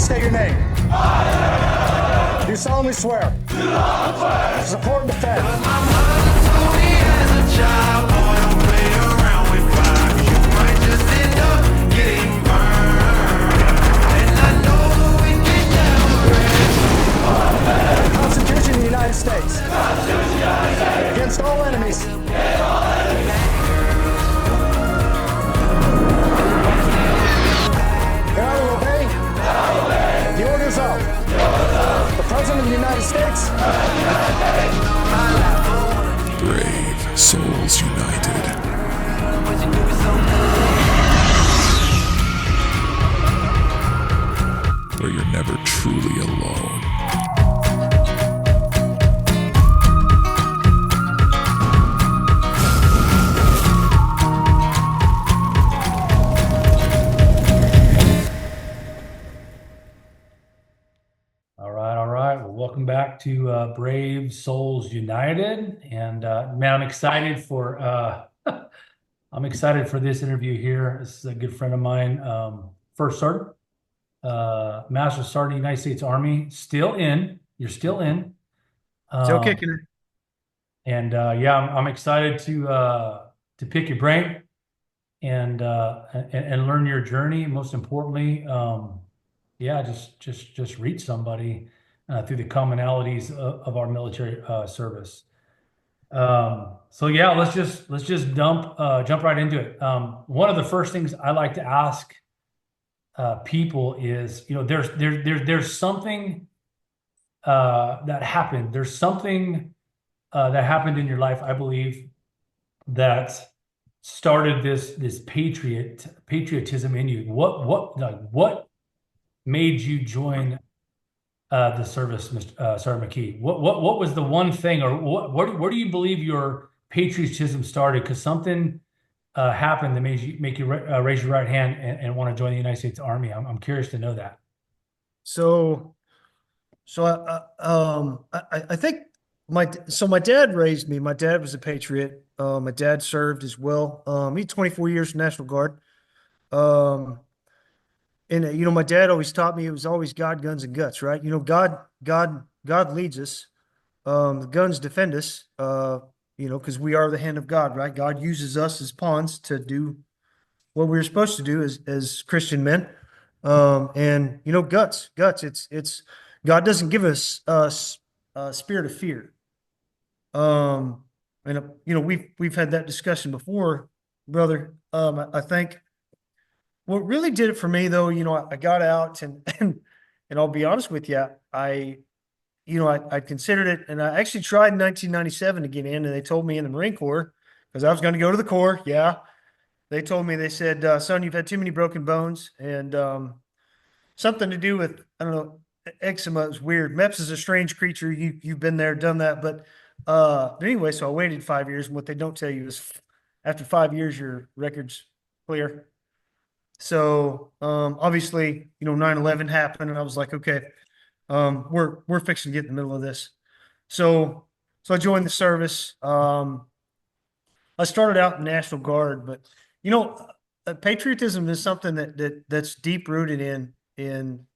state your name. Do solemnly swear. To support and defend. The Constitution of the United States. Against all enemies. That I will obey the orders of the President of the United States. Brave Souls United. Where you're never truly alone. All right. Well, welcome back to Brave Souls United, and man, I'm excited for I'm excited for this interview here. This is a good friend of mine, first sergeant, Master Sergeant, United States Army, still in. You're still in. Still kicking it. And yeah, I'm excited to pick your brain and learn your journey. Most importantly, yeah, just reach somebody through the commonalities of our military service. So yeah, let's just jump right into it. One of the first things I like to ask people is, there's something that happened. There's something that happened in your life, I believe, that started this patriotism in you. What made you join the service, Mr. Sergeant McKee? What was the one thing, or where do you believe your patriotism started? Because something happened that made you raise your right hand and want to join the United States Army. I'm curious to know that. So I think my dad raised me. My dad was a patriot. My dad served as well. He had 24 years National Guard. And my dad always taught me it was always God, guns, and guts, right? God leads us. The guns defend us. Because we are the hand of God, right? God uses us as pawns to do what we're supposed to do as Christian men. And guts. It's God doesn't give us a spirit of fear. We've had that discussion before, brother. I think what really did it for me, though, I got out and I'll be honest with you, I considered it, and I actually tried in 1997 to get in, and they told me in the Marine Corps, because I was going to go to the Corps. Yeah. They told me, they said, son, you've had too many broken bones, and something to do with, I don't know, eczema is weird. MEPS is a strange creature. You've been there, done that. But anyway, so I waited 5 years, and what they don't tell you is after 5 years, your record's clear. So obviously, 9/11 happened, and I was like, okay, we're fixing to get in the middle of this. So I joined the service. I started out in National Guard, but patriotism is something that's deep rooted in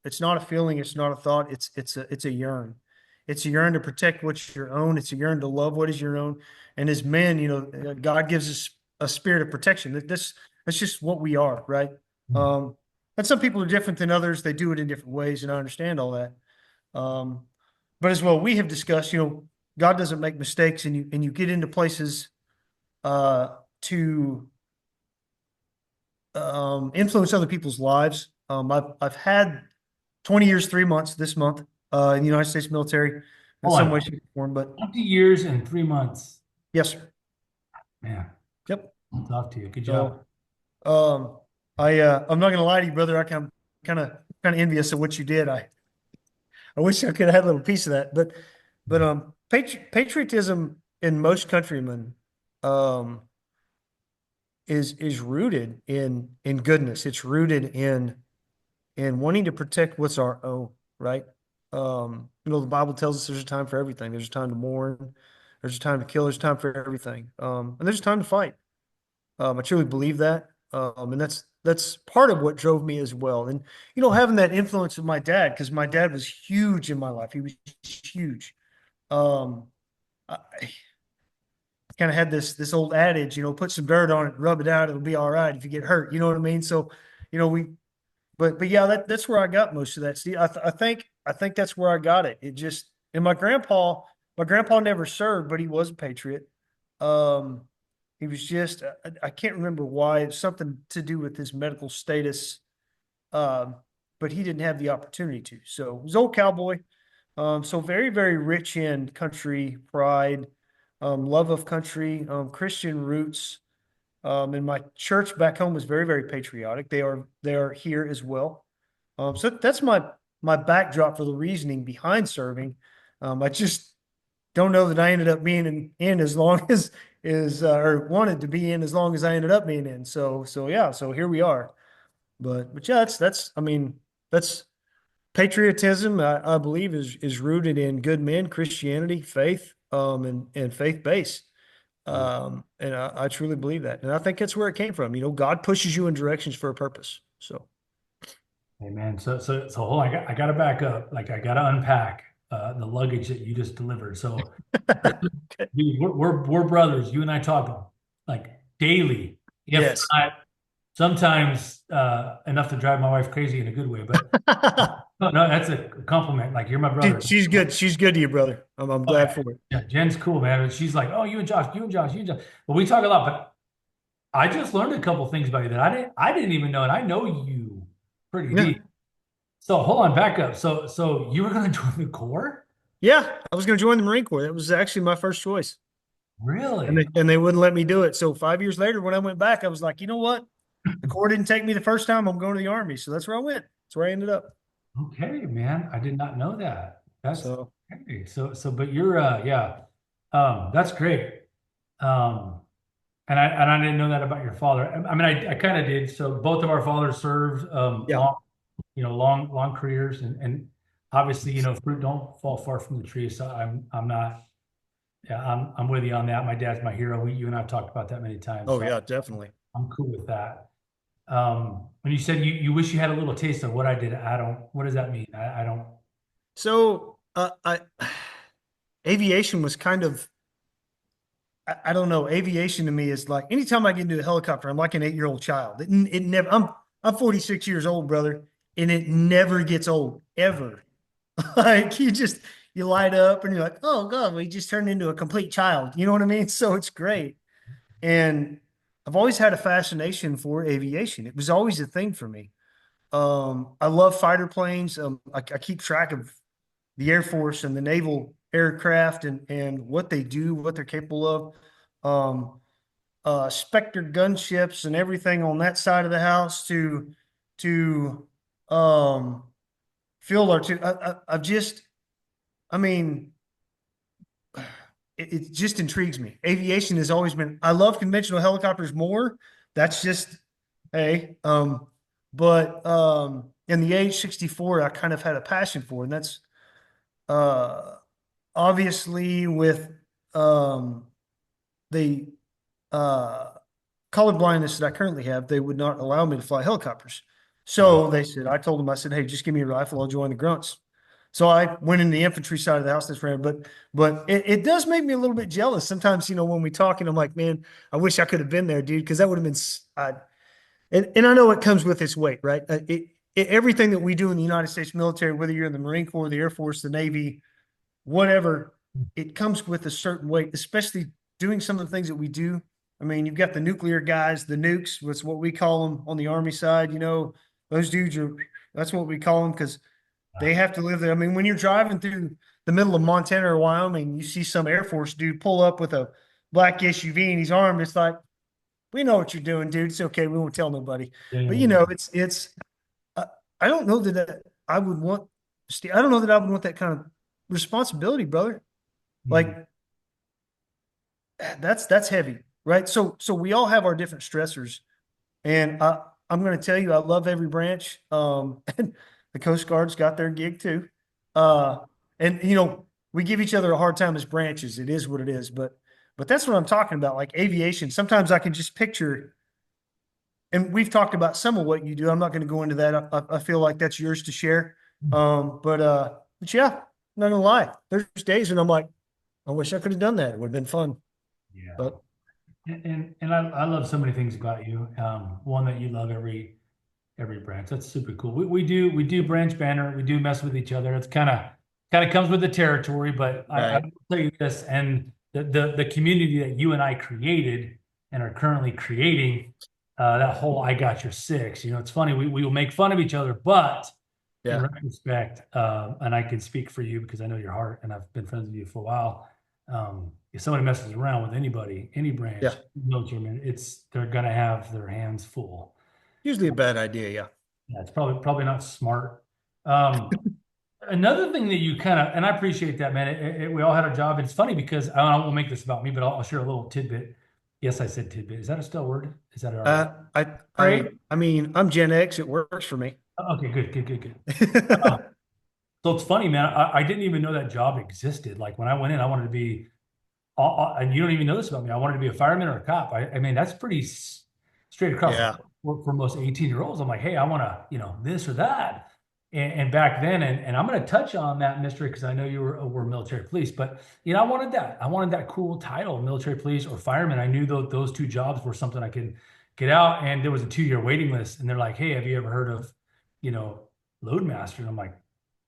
it's not a feeling, it's not a thought, it's a yearn. It's a yearn to protect what's your own. It's a yearn to love what is your own. And as men, God gives us a spirit of protection. That's just what we are, right? And some people are different than others. They do it in different ways, and I understand all that. But as well, we have discussed, God doesn't make mistakes, and you get into places to influence other people's lives. I've had 20 years, 3 months this month in the United States military in some way, shape, or form. But 20 years and 3 months. Yes, sir. Man. Yep. I'll talk to you. Good job. So, I'm not gonna lie to you, brother. I kind of envious of what you did. I wish I could have had a little piece of that. But patriotism in most countrymen is rooted in goodness. It's rooted in wanting to protect what's our own, right? The Bible tells us there's a time for everything. There's a time to mourn. There's a time to kill. There's a time for everything. And there's a time to fight. I truly believe that. And that's part of what drove me as well. And having that influence of my dad, because my dad was huge in my life. He was huge. Um, I kind of had this old adage, put some dirt on it, rub it out, it'll be all right if you get hurt. You know what I mean? So, we but yeah, that's where I got most of that. See, I think that's where I got it. It just and my grandpa never served, but he was a patriot. Um, he was just I can't remember why. It's something to do with his medical status. Um, but he didn't have the opportunity to. So he was an old cowboy. So very, very rich in country pride, love of country, Christian roots. And my church back home is very, very patriotic. They are here as well. So that's my backdrop for the reasoning behind serving. I just don't know that I ended up being in as long as or wanted to be in as long as I ended up being in. So yeah, so here we are. But yeah, that's I mean that's patriotism. I believe is rooted in good men, Christianity, faith, and faith based. And I truly believe that. And I think that's where it came from. God pushes you in directions for a purpose. So, Hey man, so hold on, I gotta back up. Like I gotta unpack the luggage that you just delivered. So dude, we're brothers. You and I talk like daily, if yes. not sometimes enough to drive my wife crazy in a good way. But no, that's a compliment. Like you're my brother. She's good. She's good to you, brother. I'm Oh glad yeah, for it. yeah. Jen's cool, man. And she's like, oh, you and Josh, you and Josh, you and Josh. But we talk a lot. But I just learned a couple things about you that I didn't even know, and I know you pretty Yeah. deep. So hold on, back up. So you were going to join the Corps? Yeah. I was going to join the Marine Corps. That was actually my first choice. And Really? they wouldn't let me do it. So 5 years later, when I went back, I was like, you know what? The Corps didn't take me the first time. I'm going to the Army. So that's where I went. That's where I ended up. Okay, man. I did not know that. That's So okay. But you're yeah. That's great. Um, and I didn't know that about your father. I mean, I kind of did. So both of our fathers served yeah. long, long careers, and obviously, fruit don't fall far from the tree. So I'm not. Yeah, I'm with you on that. My dad's my hero. You and I've talked about that many times. Oh So yeah, definitely. I'm cool with that. When you said you wish you had a little taste of what I did, I don't. What does that mean? I don't. So I aviation was kind of I don't know. Aviation to me is like anytime I get into a helicopter, I'm like an 8-year-old child. It never. I'm 46 years old, brother, and it never gets old ever. Like you light up and you're like, oh god, we just turned into a complete child. You know what I mean? So it's great. And I've always had a fascination for aviation. It was always a thing for me. I love fighter planes. I keep track of the Air Force and the naval aircraft and what they do, what they're capable of. Um, Spectre gunships and everything on that side of the house to um, field artillery. I've just, I mean, it just intrigues me. Aviation has always been. I love conventional helicopters more. That's just hey. But in the age 64, I kind of had a passion for, it, and that's uh obviously with um, the uh, color blindness that I currently have, they would not allow me to fly helicopters. Right. So I told them, I said, hey, just give me a rifle. I'll join the grunts. So I went in the infantry side of the house. That's random, but it does make me a little bit jealous sometimes. When we talk, and I'm like, man, I wish I could have been there, dude, because that would have been. And I know it comes with its weight, right? Everything that we do in the United States military, whether you're in the Marine Corps, the Air Force, the Navy, whatever, it comes with a certain weight, especially doing some of the things that we do. I mean, you've got the nuclear guys, the nukes, what's what we call them on the Army side. Those dudes that's what we call them because they have to live there. I mean, when you're driving through the middle of Montana or Wyoming, you see some Air Force dude pull up with a black SUV and he's armed. It's like, we know what you're doing, dude. It's okay. We won't tell nobody. But Yeah. it's. Uh, I don't know that I would want. I don't know that I would want that kind of responsibility, brother. Mhm. Like that's heavy, right? So we all have our different stressors, and I'm going to tell you, I love every branch. And the Coast Guard's got their gig too, and we give each other a hard time as branches. It is what it is, but that's what I'm talking about. Like aviation, sometimes I can just picture and we've talked about some of what you do. I'm not going to go into that. I feel like that's yours to share. But yeah, I'm not gonna lie. There's days when I'm like, I wish I could have done that. It would have been fun. Yeah. But And I love so many things about you. One that you love every branch. That's super cool. We do branch banner. We do mess with each other. It's kind of comes with the territory. But I right, will tell you this, and the community that you and I created and are currently creating, that whole "I got your six." It's funny. We will make fun of each other, but in yeah, retrospect, and I can speak for you because I know your heart, and I've been friends with you for a while. If somebody messes around with anybody, any branch, yeah. military man, they're gonna have their hands full. Usually a bad idea. Yeah. Yeah, it's probably not smart. Um, Another thing that you kind of, and I appreciate that, man. We all had our job. It's funny because I won't make this about me, but I'll share a little tidbit. Yes, I said tidbit. Is that a still word? Is that all right? Uh, I, Great. I mean, I'm Gen X. It works for me. Okay, good. Uh, so it's funny, man. I didn't even know that job existed. Like when I went in, I wanted to be, and you don't even know this about me. I wanted to be a fireman or a cop. I mean, that's pretty straight across Yeah. for most 18-year-olds. I'm like, hey, I want to, this or that. And back then, and I'm going to touch on that, Mister, because I know you were military police, but I wanted that. I wanted that cool title, military police or fireman. I knew those two jobs were something I could get out. And there was a 2-year waiting list, and they're like, hey, have you ever heard of, loadmaster? And I'm like,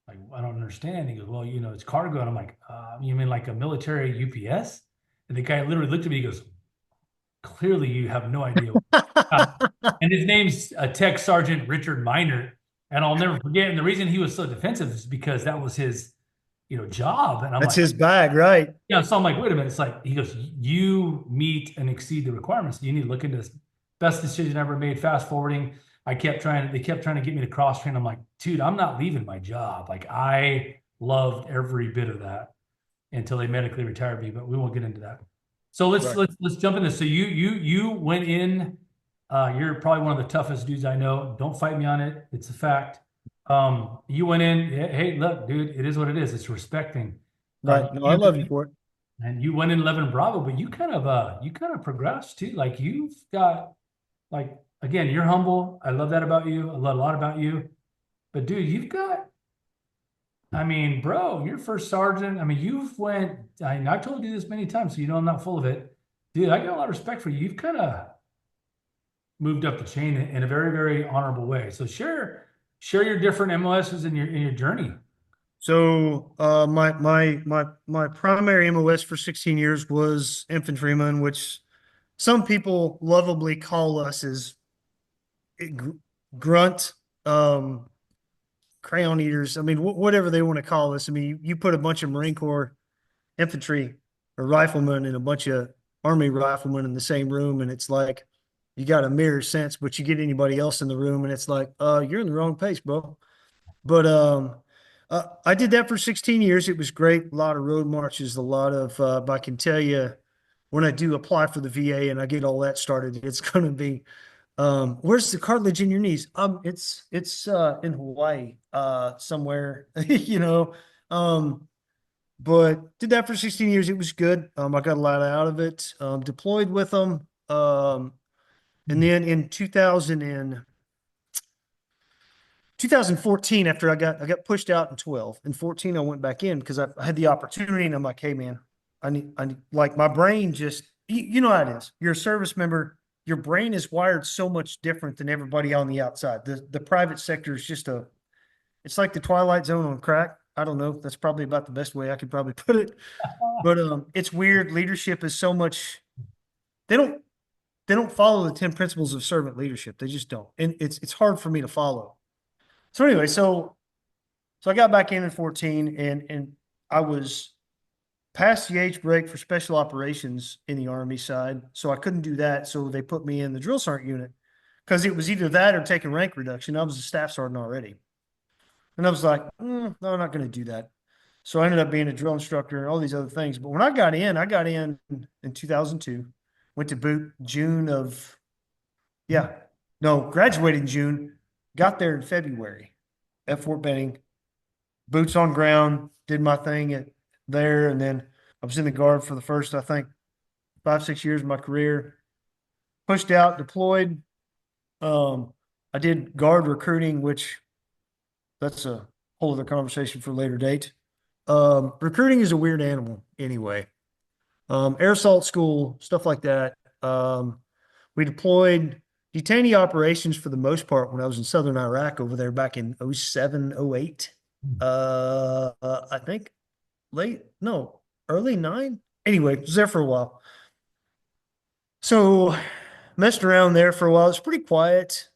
I don't understand. He goes, well, it's cargo. And I'm like, you mean like a military UPS? And the guy literally looked at me. He goes, clearly you have no idea. Uh, and his name's Tech Sergeant Richard Minor. And I'll never forget. And the reason he was so defensive is because that was his, job. And I'm That's like, his bag, right? yeah. So I'm like, wait a minute. It's like, he goes, you meet and exceed the requirements. You need to look into this. Best decision ever made, fast forwarding. They kept trying to get me to cross train. I'm like, dude, I'm not leaving my job. Like I loved every bit of that until they medically retired me, but we won't get into that. So let's Right. let's jump into this. So you went in. You're probably one of the toughest dudes I know. Don't fight me on it. It's a fact. You went in. Hey, look, dude, it is what it is. It's respecting. Right. No, I love you for it. And you went in 11 Bravo, but you kind of progressed too. Like you've got like again, you're humble. I love that about you. I love a lot about you. But dude, I mean, bro, you're first sergeant. I mean, I've told you this many times, so I'm not full of it. Dude, I got a lot of respect for you. You've kind of moved up the chain in a very, very honorable way. So share your different MOSs in your journey. So my primary MOS for 16 years was infantryman, which some people lovably call us as grunt, crayon eaters. I mean, whatever they want to call us. I mean, you put a bunch of Marine Corps infantry or riflemen and a bunch of Army riflemen in the same room, and it's like you got a mirror sense, but you get anybody else in the room, and it's like, you're in the wrong place, bro. But I did that for 16 years. It was great. A lot of road marches, a lot of. But I can tell you, when I do apply for the VA and I get all that started, it's going to be. Where's the cartilage in your knees? It's in Hawaii, somewhere, you know. But did that for 16 years. It was good. I got a lot out of it. Deployed with them. And then in 2014, after I got pushed out in 12. In 14, I went back in because I had the opportunity, and I'm like, hey man, I need like my brain just you know how it is. You're a service member, your brain is wired so much different than everybody on the outside. The private sector is just it's like the Twilight Zone on crack. I don't know. That's probably about the best way I could probably put it. But it's weird. Leadership is so much they don't follow the 10 principles of servant leadership. They just don't. And it's hard for me to follow. So anyway, so I got back in 14, and I was past the age break for special operations in the Army side. So I couldn't do that. So they put me in the drill sergeant unit because it was either that or taking rank reduction. I was a staff sergeant already. And I was like, no, I'm not going to do that. So I ended up being a drill instructor and all these other things. But when I got in 2002, went to boot June of, graduated in June, got there in February at Fort Benning, boots on ground, did my thing there. And then I was in the Guard for the first, I think, 5-6 years of my career. Pushed out, deployed, Um, I did guard recruiting, which that's a whole other conversation for a later date. Recruiting is a weird animal anyway. Air assault school, stuff like that. We deployed detainee operations for the most part when I was in southern Iraq over there back in '07, '08. I think no, early nine. Anyway, was there for a while. So messed around there for a while. It was pretty quiet.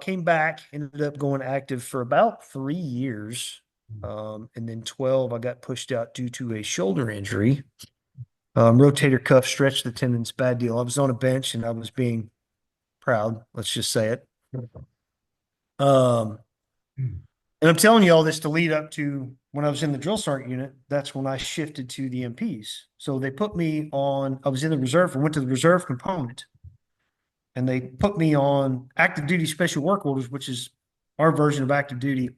Came back, ended up going active for about 3 years. And then 12, I got pushed out due to a shoulder injury. Rotator cuff stretched the tendons, bad deal. I was on a bench and I was being proud. Let's just say it. Um, and I'm telling you all this to lead up to when I was in the drill sergeant unit. That's when I shifted to the MPs. So they put me on, I was in the reserve and went to the reserve component. And they put me on active duty special work orders, which is our version of active duty.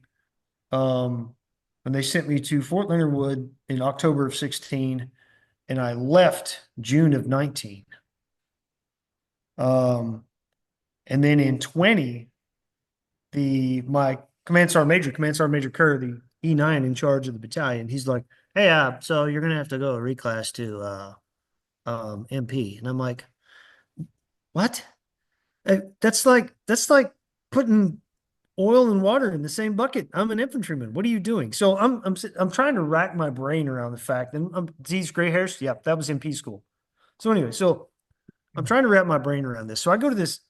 And they sent me to Fort Leonard Wood in October of 16, and I left June of 19. And then in 20, my command sergeant major Kerr, the E9 in charge of the battalion, he's like, "Hey, so you're gonna have to go reclass to MP," and I'm like, "What? That's like putting oil and water in the same bucket. I'm an infantryman. What are you doing?" So I'm trying to rack my brain around the fact, and these gray hairs, yeah, that was MP school. So anyway, so I'm trying to wrap my brain around this. So I go to this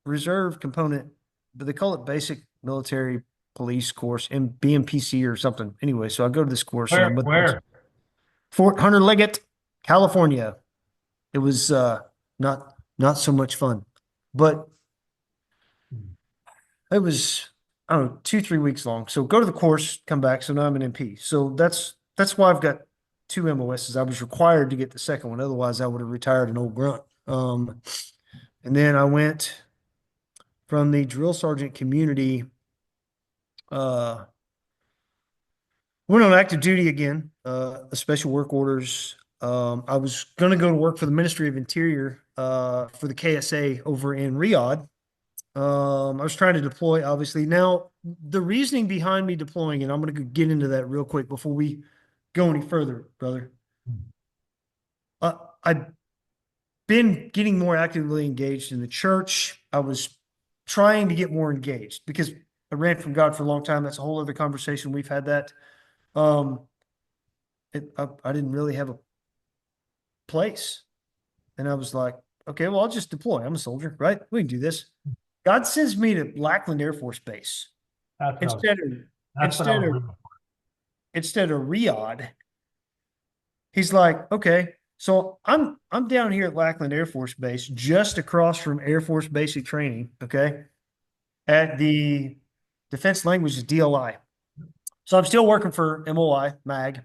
reserve component, but they call it basic military police course, and BMPC or something. Anyway, so I go to this course and I'm with Where? Fort Hunter Liggett, California. It was not so much fun, but it was, I don't know, 2, 3 weeks long. So go to the course, come back. So now I'm an MP. So that's why I've got two MOSs. I was required to get the second one, otherwise I would have retired an old grunt. And then I went from the drill sergeant community. Went on active duty again, special work orders. I was going to go to work for the Ministry of Interior for the KSA over in Riyadh. I was trying to deploy, obviously. Now, the reasoning behind me deploying, and I'm going to get into that real quick before we go any further, brother. I've been getting more actively engaged in the church. I was trying to get more engaged because I ran from God for a long time. That's a whole other conversation. We've had that. Um, I didn't really have a place. And I was like, okay, well, I'll just deploy. I'm a soldier, right? We can do this. God sends me to Lackland Air Force Base That's what I was, instead of that's what I instead was of looking instead of Riyadh. He's like, okay, so I'm down here at Lackland Air Force Base, just across from Air Force Basic Training, okay, at the Defense Languages DLI. So I'm still working for MOI MAG,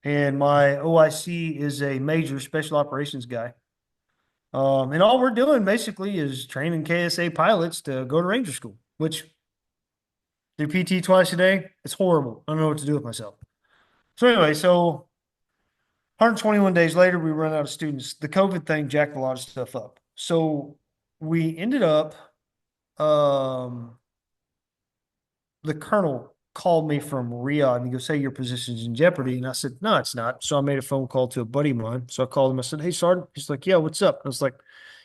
and my OIC is a major special operations guy. And all we're doing basically is training KSA pilots to go to Ranger School, which do PT twice a day. It's horrible. I don't know what to do with myself. So anyway, so 121 days later, we run out of students. The COVID thing jacked a lot of stuff up. So we ended up, the colonel called me from Riyadh and he goes, "Hey, your position's in jeopardy." And I said, "No, it's not." So I made a phone call to a buddy of mine. So I called him. I said, "Hey, Sergeant." He's like, "Yeah, what's up?" I was like,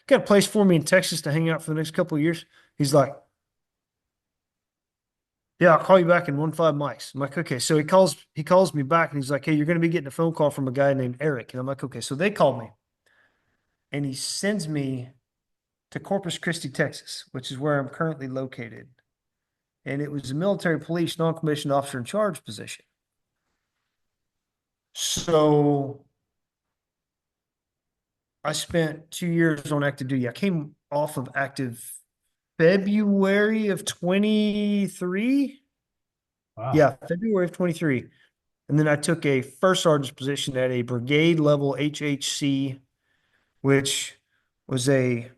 "Got a place for me in Texas to hang out for the next couple of years?" He's like, "Yeah, I'll call you back in 15 mics." I'm like, "Okay." So he calls me back and he's like, "Hey, you're going to be getting a phone call from a guy named Eric." And I'm like, "Okay." So they called me and he sends me to Corpus Christi, Texas, which is where I'm currently located. And it was a military police non-commissioned officer in charge position. So I spent 2 years on active duty. I came off of active February of 23. for. Wow. Yeah, February of 23. And then I took a first sergeant's position at a brigade level HHC, which was it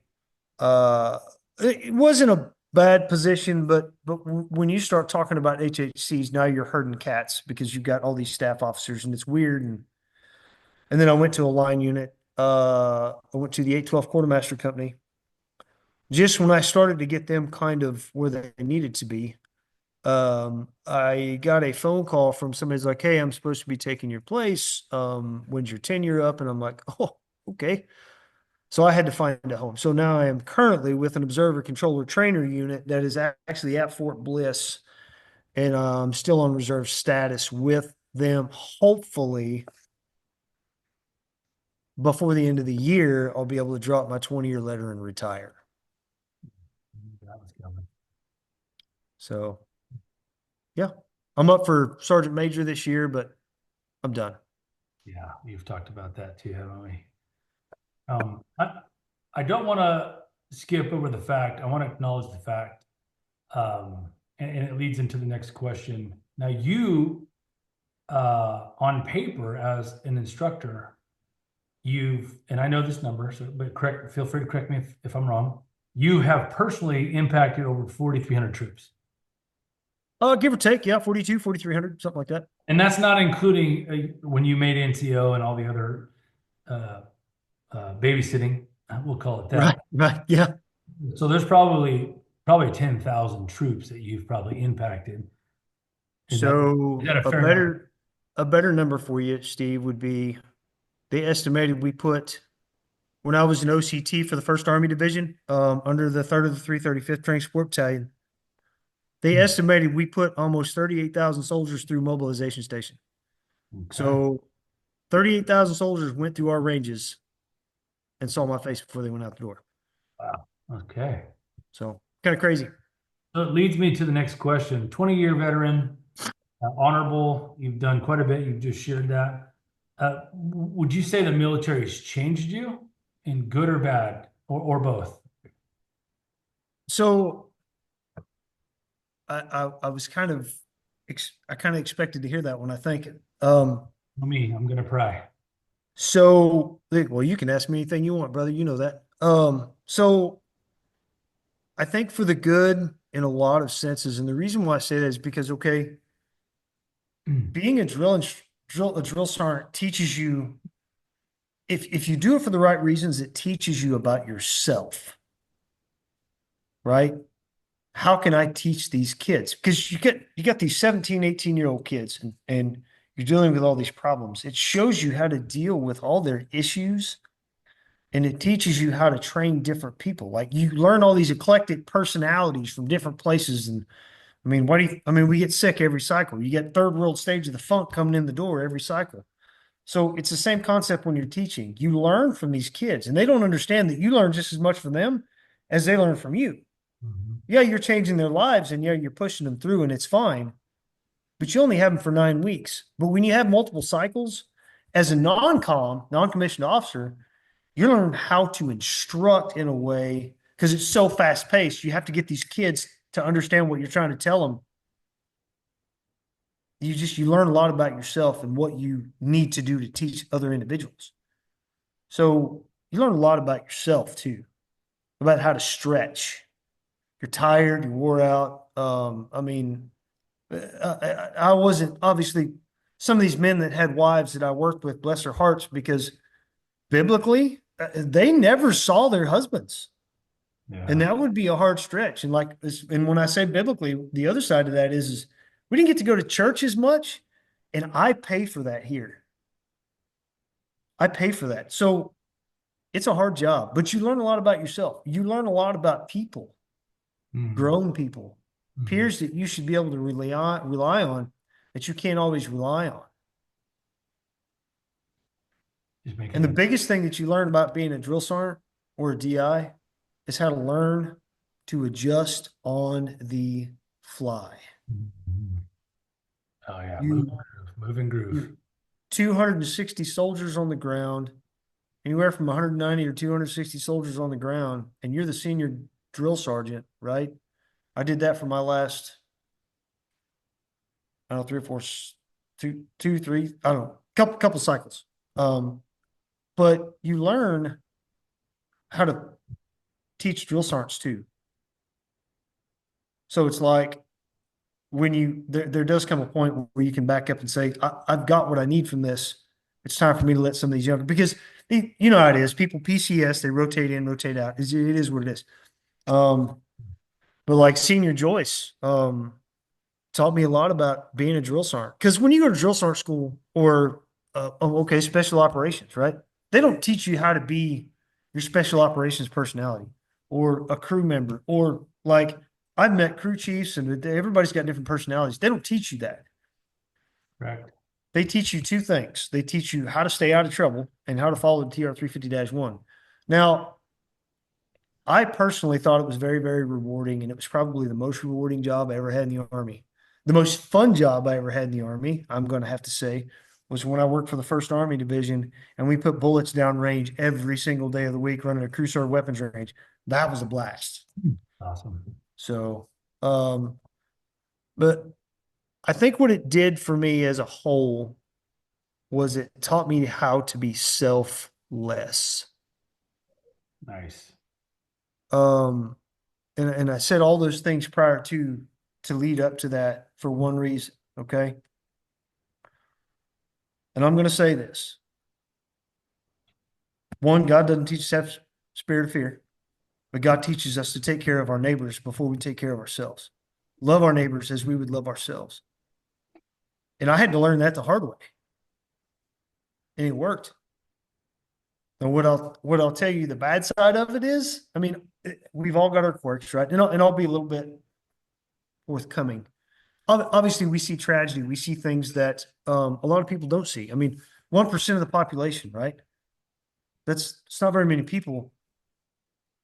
wasn't a bad position, but when you start talking about HHCs, now you're herding cats because you've got all these staff officers and it's weird. And then I went to a line unit. I went to the 812 Quartermaster Company. just when I started to get them kind of where they needed to be, I got a phone call from somebody's like, "Hey, I'm supposed to be taking your place. When's your tenure up?" And I'm like, "Oh, okay." So I had to find a home. So now I am currently with an observer controller trainer unit that is actually at Fort Bliss, and I'm still on reserve status with them. Hopefully, before the end of the year, I'll be able to drop my 20-year letter and retire. That was coming. So, yeah, I'm up for Sergeant Major this year, but I'm done. Yeah, you've talked about that too, haven't we? I don't want to skip over the fact. I want to acknowledge the fact, and it leads into the next question. Now, you, on paper, as an instructor, and I know this number, so but feel free to correct me if I'm wrong. You have personally impacted over 4,300 troops. Give or take, yeah, 42, 4,300, something like that. And that's not including when you made NCO and all the other uh, babysitting, we'll call it that. Right, right, yeah. So there's probably 10,000 troops that you've probably impacted. So is that a a fair number? better number for you, Steve, would be they estimated we put when I was an OCT for the First Army Division, under the 3rd of the 335th Training Support Battalion, they estimated we put almost 38,000 soldiers through mobilization station. Okay. So 38,000 soldiers went through our ranges and saw my face before they went out the door. Wow. Okay. So kind of crazy. So it leads me to the next question. 20-year veteran, honorable. You've done quite a bit. You've just shared that. Would you say the military has changed you in good or bad, or both? So I was kind of I kind of expected to hear that when I think it. I'm gonna pry. So well, you can ask me anything you want, brother. You know that. So I think for the good in a lot of senses, and the reason why I say that is because being a drill sergeant teaches you if you do it for the right reasons, it teaches you about yourself, right? How can I teach these kids? Because you got these 17, 18-year-old kids and you're dealing with all these problems. It shows you how to deal with all their issues and it teaches you how to train different people. Like you learn all these eclectic personalities from different places. And I mean, we get sick every cycle. You get third world stage of the funk coming in the door every cycle. So it's the same concept when you're teaching. You learn from these kids and they don't understand that you learn just as much from them as they learn from you. Yeah, you're changing their lives and yeah, you're pushing them through and it's fine, but you only have them for 9 weeks. But when you have multiple cycles as a non-commissioned officer, you learn how to instruct in a way because it's so fast paced. You have to get these kids to understand what you're trying to tell them. You learn a lot about yourself and what you need to do to teach other individuals. So you learn a lot about yourself too, about how to stretch. You're tired, you're wore out. I wasn't obviously some of these men that had wives that I worked with, bless their hearts, because biblically, they never saw their husbands. Yeah. And that would be a hard stretch. And when I say biblically, the other side of that is we didn't get to go to church as much. And I pay for that here. I pay for that. So it's a hard job, but you learn a lot about yourself. You learn a lot about people, grown people, peers that you should be able to rely on that you can't always rely on. And the biggest thing that you learn about being a drill sergeant or a DI is how to learn to adjust on the fly. Oh yeah, move and groove. 260 soldiers on the ground, anywhere from 190 or 260 soldiers on the ground, and you're the senior drill sergeant, right? I did that for my last, I don't know, 3 or 4, 2, 3, I don't know, couple cycles. But you learn how to teach drill sergeants too. So it's like when there does come a point where you can back up and say, I've got what I need from this. It's time for me to let some of these younger, because you know how it is. People PCS, they rotate in, rotate out. It is what it is. But like Senior Joyce, taught me a lot about being a drill sergeant. Because when you go to drill sergeant school or, okay, special operations, right? They don't teach you how to be your special operations personality or a crew member or like I've met crew chiefs and everybody's got different personalities. They don't teach you that. Correct. They teach you two things. They teach you how to stay out of trouble and how to follow the TR 350-1. Now, I personally thought it was very, very rewarding, and it was probably the most rewarding job I ever had in the Army. The most fun job I ever had in the Army, I'm going to have to say, was when I worked for the 1st Army Division, and we put bullets down range every single day of the week running a crew sword weapons range. That was a blast. Awesome. So, but I think what it did for me as a whole was it taught me how to be selfless. Nice. And I said all those things prior to lead up to that for one reason, okay? And I'm going to say this. One, God doesn't teach us to have spirit of fear, but God teaches us to take care of our neighbors before we take care of ourselves. Love our neighbors as we would love ourselves. And I had to learn that the hard way. And it worked. And what I'll tell you the bad side of it is, I mean, we've all got our quirks, right? And I'll be a little bit forthcoming. Obviously, we see tragedy. We see things that a lot of people don't see. I mean, 1% of the population, right? It's not very many people,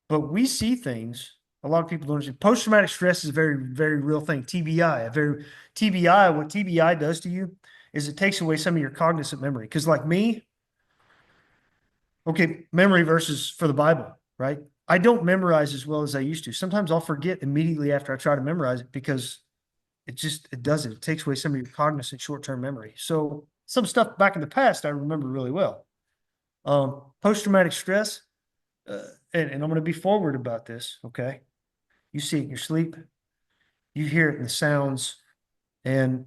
but we see things a lot of people don't see. Post-traumatic stress is a very, very real thing. TBI, what TBI does to you is it takes away some of your cognizant memory. Because like me, okay, memory versus for the Bible, right? I don't memorize as well as I used to. Sometimes I'll forget immediately after I try to memorize it because it doesn't. It takes away some of your cognizant short-term memory. So some stuff back in the past I remember really well. Post-traumatic stress, and I'm going to be forward about this, okay? You see it in your sleep, you hear it in the sounds, and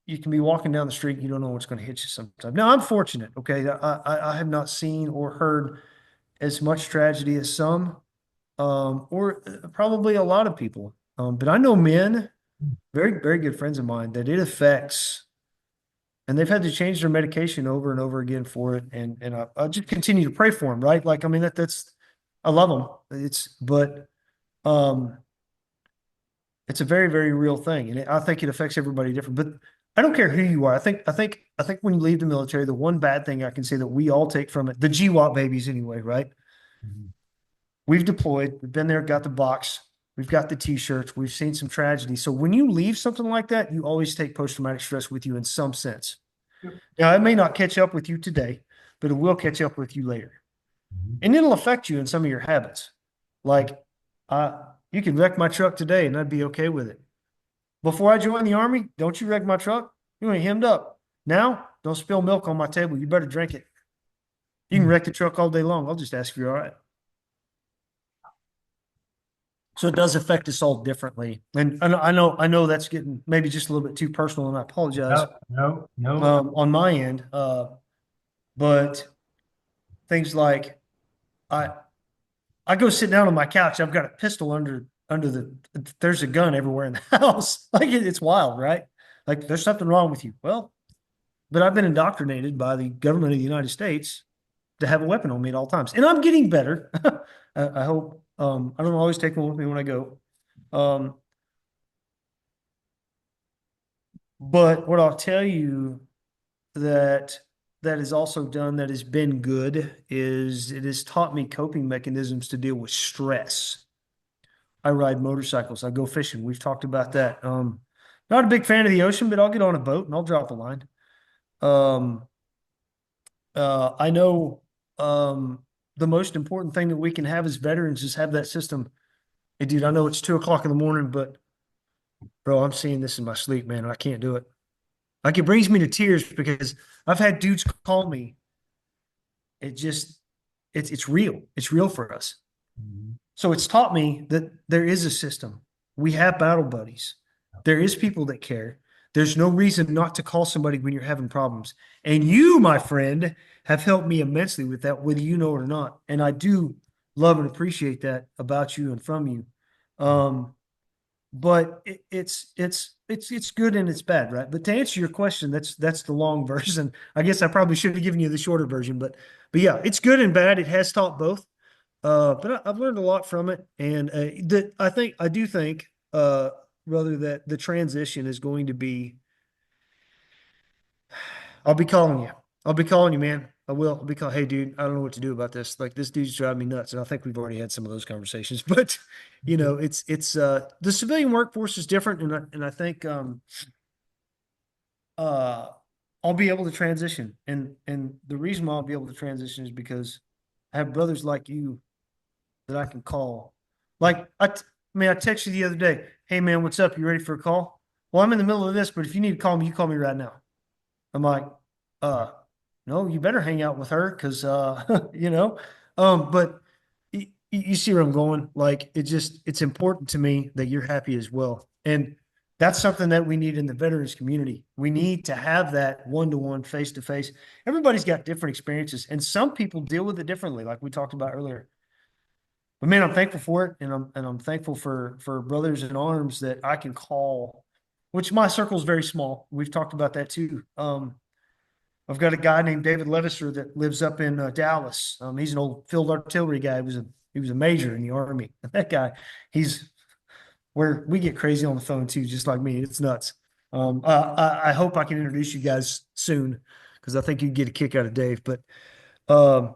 you can be walking down the street and you don't know what's going to hit you sometimes. Now, I'm fortunate, okay? I have not seen or heard as much tragedy as some, or probably a lot of people. But I know men, very, very good friends of mine, that it affects, and they've had to change their medication over and over again for it. And I just continue to pray for them, right? Like, I mean, that's, I love them. It's a very, very real thing. And I think it affects everybody different, but I don't care who you are. I think when you leave the military, the one bad thing I can say that we all take from it, the GWAT babies anyway, right? Mm-hmm. We've deployed, we've been there, got the box, we've got the t-shirts, we've seen some tragedy. So when you leave something like that, you always take post-traumatic stress with you in some sense. Yep. Now, it may not catch up with you today, but it will catch up with you later. Mm-hmm. And it'll affect you in some of your habits. Like, you can wreck my truck today and I'd be okay with it. Before I joined the Army, don't you wreck my truck? You ain't hemmed up. Now, don't spill milk on my table. You better drink it. You can wreck the truck all day long. I'll just ask if you're all right. So it does affect us all differently. And I know that's getting maybe just a little bit too personal, and I apologize. No. On my end. But things like I go sit down on my couch. I've got a pistol under there's a gun everywhere in the house. Like it's wild, right? Like there's something wrong with you. Well, but I've been indoctrinated by the government of the United States to have a weapon on me at all times. And I'm getting better. I hope. I don't always take one with me when I go. But what I'll tell you that is also done that has been good is it has taught me coping mechanisms to deal with stress. I ride motorcycles. I go fishing. We've talked about that. Not a big fan of the ocean, but I'll get on a boat and I'll drop a line. I know the most important thing that we can have as veterans is have that system. Hey, dude, I know it's 2:00 in the morning, but bro, I'm seeing this in my sleep, man, and I can't do it. Like it brings me to tears because I've had dudes call me. It's real. It's real for us. Mm-hmm. So it's taught me that there is a system. We have battle buddies. There is people that care. There's no reason not to call somebody when you're having problems. And you, my friend, have helped me immensely with that, whether you know it or not. And I do love and appreciate that about you and from you. But it's good and it's bad, right? But to answer your question, that's the long version. I guess I probably should have given you the shorter version, but yeah, it's good and bad. It has taught both. But I've learned a lot from it, and I do think, rather that the transition is going to be. I'll be calling you. I'll be calling you, man. I will. I'll be calling. Hey, dude, I don't know what to do about this. Like, this dude's driving me nuts, and I think we've already had some of those conversations. But it's the civilian workforce is different, and I think uh I'll be able to transition, and the reason why I'll be able to transition is because I have brothers like you that I can call. Like I texted you the other day. Hey, man, what's up? You ready for a call? Well, I'm in the middle of this, but if you need to call me, you call me right now. I'm like, uh, no, you better hang out with her because, but you see where I'm going. Like, it's important to me that you're happy as well. And that's something that we need in the veterans community. We need to have that one-to-one, face-to-face. Everybody's got different experiences, and some people deal with it differently, like we talked about earlier. But man, I'm thankful for it, and I'm thankful for brothers in arms that I can call, which my circle is very small. We've talked about that too. I've got a guy named David Levister that lives up in Dallas. He's an old field artillery guy. He was a major in the Army. And that guy, he's where we get crazy on the phone too, just like me. It's nuts. I hope I can introduce you guys soon because I think you'd get a kick out of Dave. But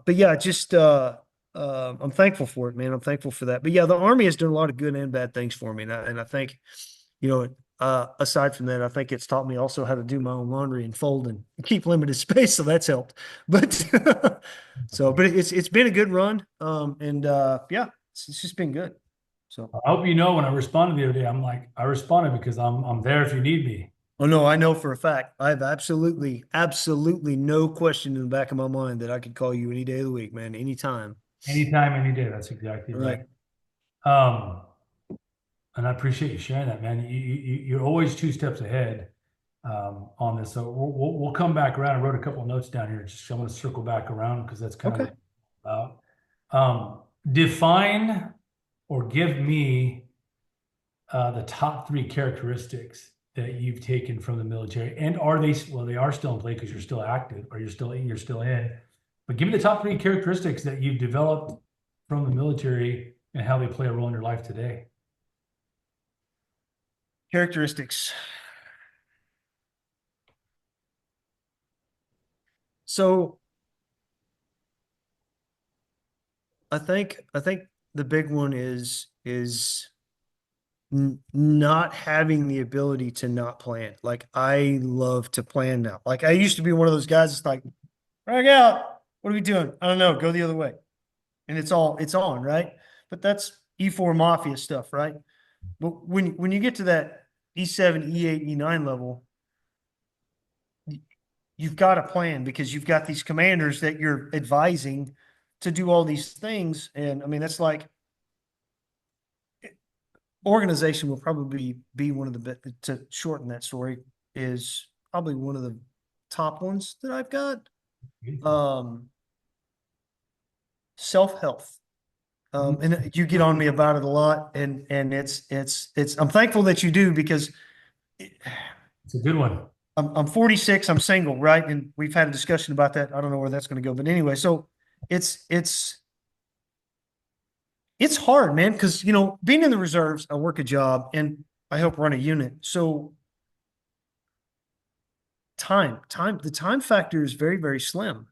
yeah, just I'm thankful for it, man. I'm thankful for that. But yeah, the Army has done a lot of good and bad things for me, and I think, aside from that, I think it's taught me also how to do my own laundry and fold and keep limited space, so that's helped. But but it's been a good run, and yeah, it's just been good. So. I hope you know when I responded the other day, I'm like, I responded because I'm there if you need me. Oh no, I know for a fact. I have absolutely, absolutely no question in the back of my mind that I could call you any day of the week, man, anytime. Anytime, any day. That's exactly Right. right. Um, and I appreciate you sharing that, man. You're always two steps ahead on this. So we'll come back around. I wrote a couple of notes down here. Just I'm going to circle back around because that's kind of Okay. what it's about. Define or give me the top three characteristics that you've taken from the military, and are they well? They are still in play because you're still active, or you're still in. But give me the top three characteristics that you've developed from the military and how they play a role in your life today. Characteristics. So I think the big one is not having the ability to not plan. Like, I love to plan now. Like, I used to be one of those guys that's like, drag out. What are we doing? I don't know. Go the other way. And it's on, right? But that's E4 Mafia stuff, right? But when you get to that E7, E8, E9 level, you've got a plan because you've got these commanders that you're advising to do all these things. And I mean, that's like organization will probably be one of the best to shorten that story is probably one of the top ones that I've got. Self-health. And you get on me about it a lot, and it's I'm thankful that you do because It's a good one. I'm 46, I'm single, right? And we've had a discussion about that. I don't know where that's going to go, but anyway, so it's hard, man, because being in the reserves, I work a job and I help run a unit. So the time factor is very, very slim.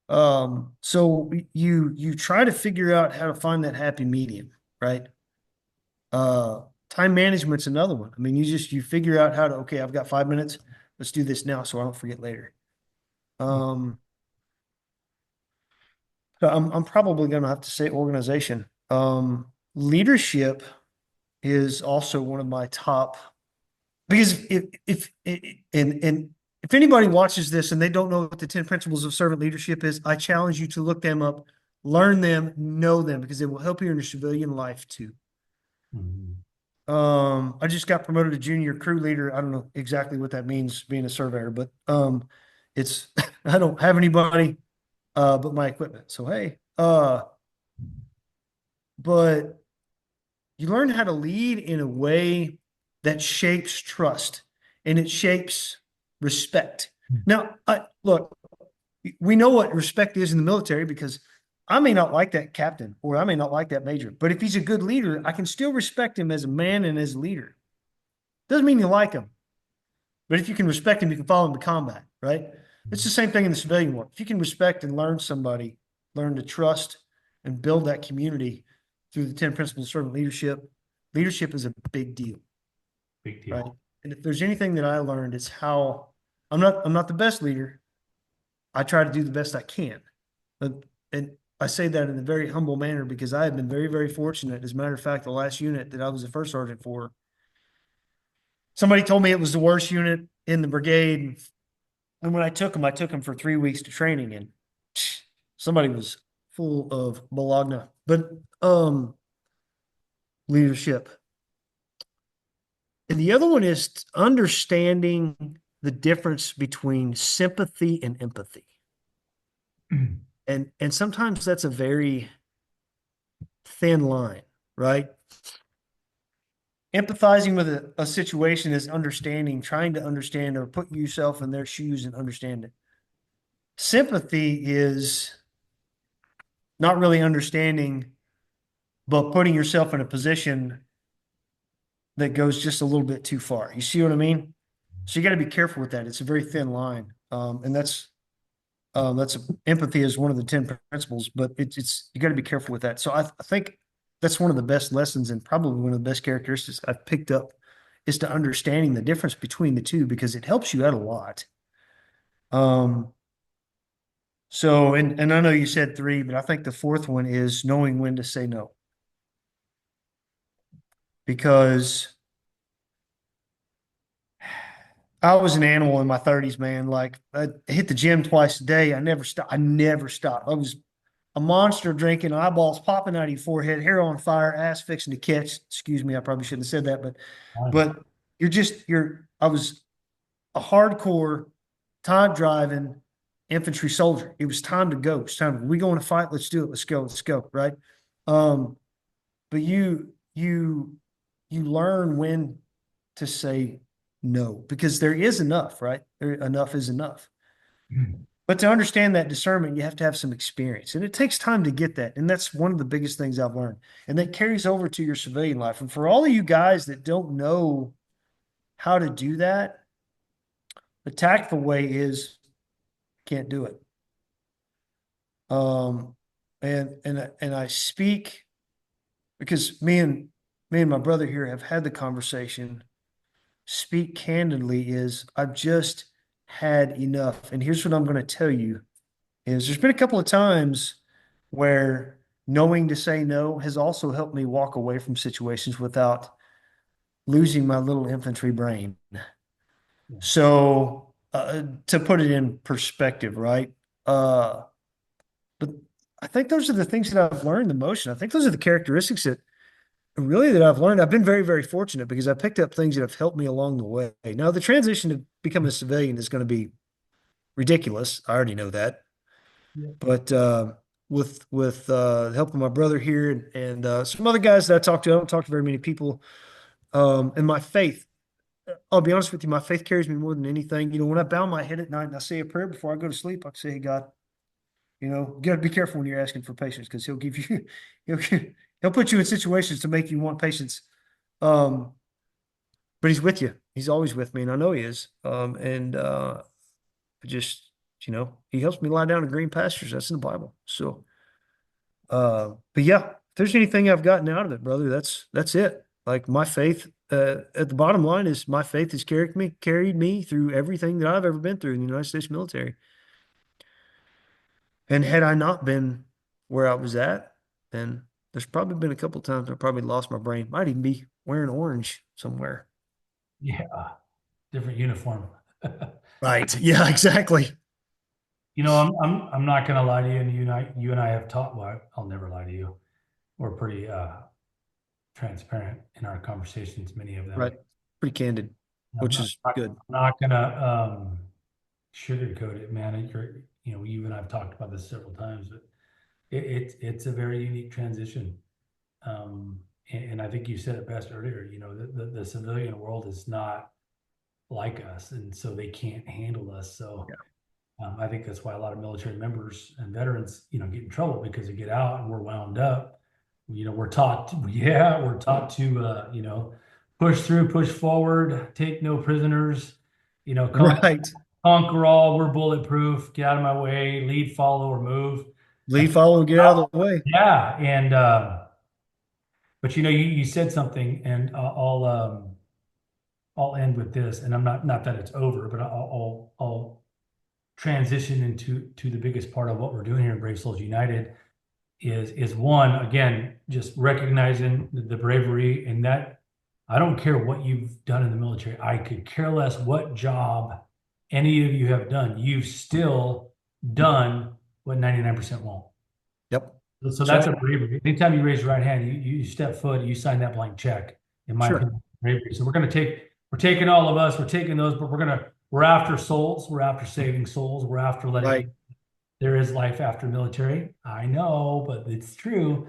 So you try to figure out how to find that happy medium, right? Time management's another one. I mean, you figure out how to, okay, I've got 5 minutes. Let's do this now so I don't forget later. So I'm probably going to have to say organization. Leadership is also one of my top, because if anybody watches this and they don't know what the 10 principles of servant leadership is, I challenge you to look them up, learn them, know them, because they will help you in your civilian life too. Mhm. I just got promoted to junior crew leader. I don't know exactly what that means being a surveyor, but it's I don't have anybody but my equipment. So hey, but you learn how to lead in a way that shapes trust and it shapes respect. Now, look, we know what respect is in the military because I may not like that captain or I may not like that major, but if he's a good leader, I can still respect him as a man and as a leader. Doesn't mean you like him, but if you can respect him, you can follow him to combat, right? It's the same thing in the civilian world. If you can respect and learn somebody, learn to trust and build that community through the 10 principles of servant leadership, leadership is a big deal, Big right? deal. And if there's anything that I learned, it's how I'm not the best leader. I try to do the best I can. And I say that in a very humble manner because I have been very, very fortunate. As a matter of fact, the last unit that I was a first sergeant for, somebody told me it was the worst unit in the brigade. And when I took them for 3 weeks to training, and somebody was full of Bologna. But leadership. And the other one is understanding the difference between sympathy and empathy. And sometimes that's a very thin line, right? Empathizing with a situation is understanding, trying to understand or put yourself in their shoes and understand it. Sympathy is not really understanding, but putting yourself in a position that goes just a little bit too far. You see what I mean? So you got to be careful with that. It's a very thin line. And empathy is one of the 10 principles, but it's you got to be careful with that. So I think that's one of the best lessons and probably one of the best characteristics I've picked up is to understanding the difference between the two because it helps you out a lot. So and I know you said three, but I think the fourth one is knowing when to say no. Because I was an animal in my 30s, man. Like I hit the gym twice a day. I never stopped. I never stopped. I was a monster drinking, eyeballs popping out of your forehead, hair on fire, ass fixing to catch. Excuse me, I probably shouldn't have said that, but I was a hardcore time driving infantry soldier. It was time to go. It's time. We going to fight. Let's do it. Let's go. Let's go. Right. But you learn when to say no because there is enough, right? Enough is enough. But to understand that discernment, you have to have some experience, and it takes time to get that. And that's one of the biggest things I've learned, and that carries over to your civilian life. And for all of you guys that don't know how to do that, the tactful way is can't do it. And I speak because me and my brother here have had the conversation. Speak candidly is I've just had enough. And here's what I'm going to tell you is there's been a couple of times where knowing to say no has also helped me walk away from situations without losing my little infantry brain. So to put it in perspective, right? But I think those are the things that I've learned the most. And I think those are the characteristics that I've learned. I've been very, very fortunate because I picked up things that have helped me along the way. Now, the transition to becoming a civilian is going to be ridiculous. I already know that. Yeah. But with the help of my brother here and some other guys that I talk to, I don't talk to very many people. And my faith, I'll be honest with you, my faith carries me more than anything. You know, when I bow my head at night and I say a prayer before I go to sleep, I say, hey, God, you got to be careful when you're asking for patience because he'll give you, he'll, he'll put you in situations to make you want patience. Um, but he's with you. He's always with me, and I know he is. And just, he helps me lie down in green pastures. That's in the Bible. So, but yeah, if there's anything I've gotten out of it, brother, that's it. Like my faith, at the bottom line is my faith has carried me through everything that I've ever been through in the United States military. And had I not been where I was at, then there's probably been a couple times I probably lost my brain. Might even be wearing orange somewhere. Yeah. Different uniform. Right. Yeah, exactly. I'm not gonna lie to you, and you and I have talked. Well, I'll never lie to you. We're pretty transparent in our conversations, many of them. Right. Pretty candid, I'm which not, is I'm good. not gonna sugarcoat it, man. You and I've talked about this several times, but it's a very unique transition. And I think you said it best earlier, the civilian world is not like us, and so they can't handle us. So I think that's why a lot of military members and veterans, get in trouble because they get out and we're wound up. We're taught, we're taught to, push through, push forward, take no prisoners, Right. conquer all. We're bulletproof. Get out of my way. Lead, follow, or move. Lead, follow, get out of the way. Yeah, and but you said something, and I'll end with this, and I'm not that it's over, but I'll transition into the biggest part of what we're doing here in Brave Souls United is one, again, just recognizing the bravery, and that I don't care what you've done in the military. I could care less what job any of you have done. You've still done what 99% won't. Yep. So that's a bravery. Anytime you raise your right hand, you step foot, you sign that blank check. In my opinion, bravery. So we're taking all of us, we're taking those, but we're after souls, we're after saving souls, we're after letting there is life after military. I know, but it's true.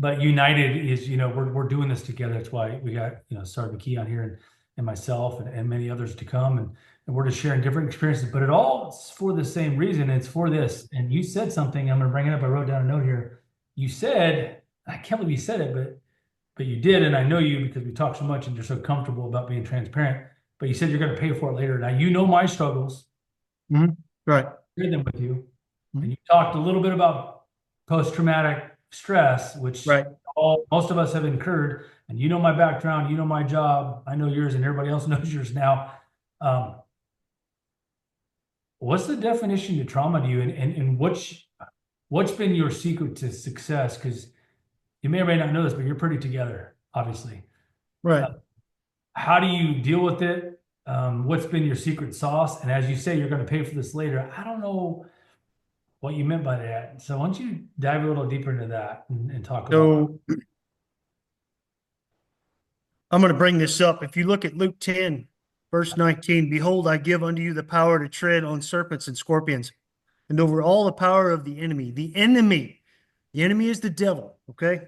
But United is, we're doing this together. That's why we got, Sergeant McKee on here and myself and many others to come. And we're just sharing different experiences, but it all is for the same reason. It's for this. And you said something, I'm going to bring it up. I wrote down a note here. You said, I can't believe you said it, but you did. And I know you because we talk so much and you're so comfortable about being transparent, but you said you're going to pay for it later. Now, my struggles. Mm-hmm. Right. Share them with you. And you talked a little bit about post-traumatic stress, which most of us have incurred. And my background, my job, I know yours, and everybody else knows yours now. What's the definition to trauma to you, and what's been your secret to success? Because you may or may not know this, but you're pretty together, obviously. Right. How do you deal with it? What's been your secret sauce? And as you say, you're going to pay for this later. I don't know what you meant by that. So why don't you dive a little deeper into that and talk about it? I'm going to bring this up. If you look at Luke 10, verse 19, behold, I give unto you the power to tread on serpents and scorpions and over all the power of the enemy. The enemy is the devil, okay?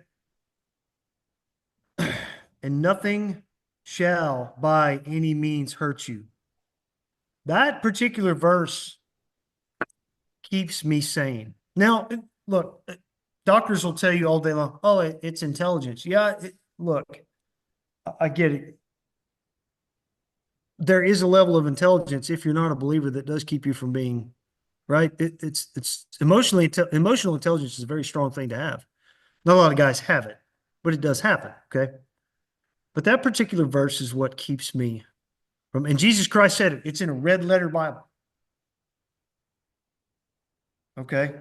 And nothing shall by any means hurt you. That particular verse keeps me sane. Now, look, doctors will tell you all day long, oh, it's intelligence. Yeah, look, I get it. There is a level of intelligence, if you're not a believer, that does keep you from being, right? It's emotional intelligence is a very strong thing to have. Not a lot of guys have it, but it does happen, okay? But that particular verse is what keeps me from, and Jesus Christ said it. It's in a red letter Bible. Okay?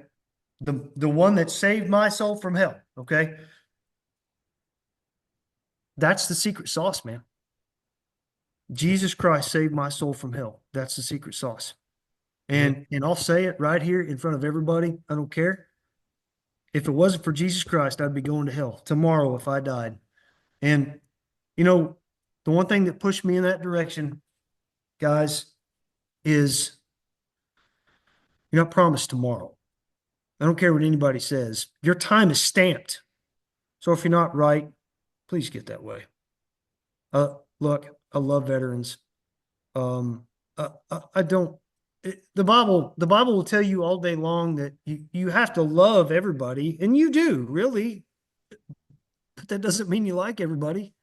The one that saved my soul from hell, okay? That's the secret sauce, man. Jesus Christ saved my soul from hell. That's the secret sauce. And I'll say it right here in front of everybody. I don't care. If it wasn't for Jesus Christ, I'd be going to hell tomorrow if I died. And, the one thing that pushed me in that direction, guys, is you're not promised tomorrow. I don't care what anybody says. Your time is stamped. So if you're not right, please get that way. Look, I love veterans. I don't. The Bible will tell you all day long that you have to love everybody, and you do, really. But that doesn't mean you like everybody.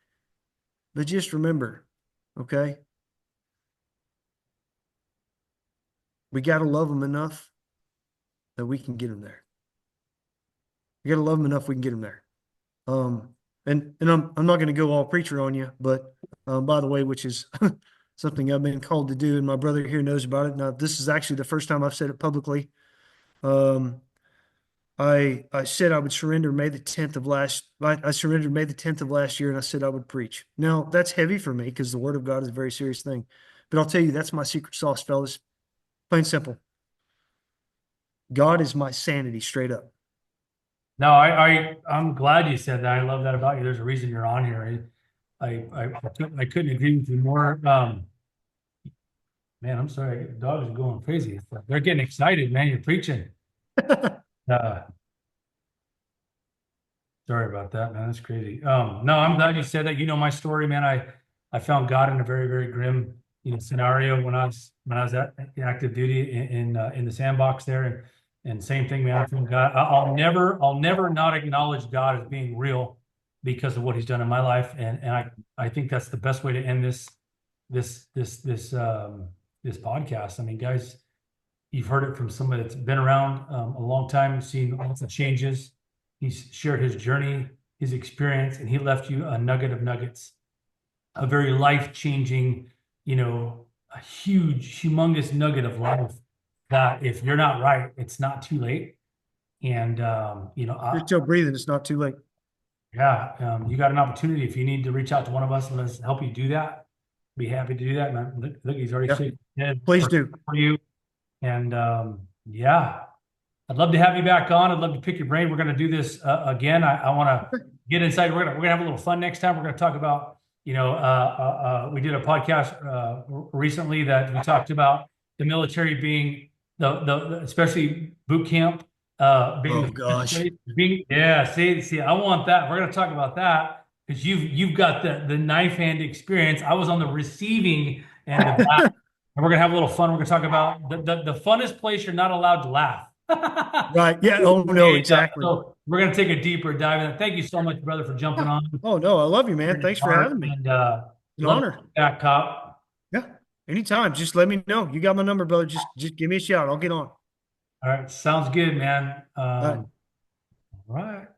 But just remember, okay? We got to love them enough that we can get them there. We got to love them enough we can get them there. And I'm not going to go all preacher on you, but by the way, which is something I've been called to do, and my brother here knows about it. Now, this is actually the first time I've said it publicly. I said I would surrender May the 10th of I surrendered May the 10th of last year, and I said I would preach. Now, that's heavy for me because the Word of God is a very serious thing. But I'll tell you, that's my secret sauce, fellas. Plain and simple. God is my sanity, straight up. No, I'm glad you said that. I love that about you. There's a reason you're on here. I couldn't agree with you more. Man, I'm sorry. The dogs are going crazy. They're getting excited, man. You're preaching. Sorry about that, man. That's crazy. No, I'm glad you said that. You know my story, man. I found God in a very, very grim, scenario when I was at active duty in the sandbox there, and same thing, man. I found God. I'll never not acknowledge God as being real because of what He's done in my life, and I think that's the best way to end this podcast. I mean, guys, you've heard it from somebody that's been around a long time, seen lots of changes. He's shared his journey, his experience, and he left you a nugget of nuggets, a very life-changing, a huge, humongous nugget of life that if you're not right, it's not too late. And, You're still breathing. It's not too late. yeah, you got an opportunity. If you need to reach out to one of us and let's help you do that, be happy to do that, man. Look, he's already Yeah. shaking his head Please do. for you. And yeah, I'd love to have you back on. I'd love to pick your brain. We're going to do this again. I want to get inside. We're gonna have a little fun next time. We're going to talk about, we did a podcast recently that we talked about the military being the especially boot camp being Oh, gosh. see, I want that. We're going to talk about that because you've got the knife hand experience. I was on the receiving end of that. And we're gonna have a little fun. We're gonna talk about the funnest place you're not allowed to laugh. Right. Yeah. Oh, no, exactly. So we're gonna take a deeper dive in. Thank you so much, brother, for jumping on. Oh, no, I love you, man. Thanks for having me. And An honor. back, cop. Yeah. Anytime. Just let me know. You got my number, brother. Just give me a shout. I'll get on. All right, sounds good, man. right. All right.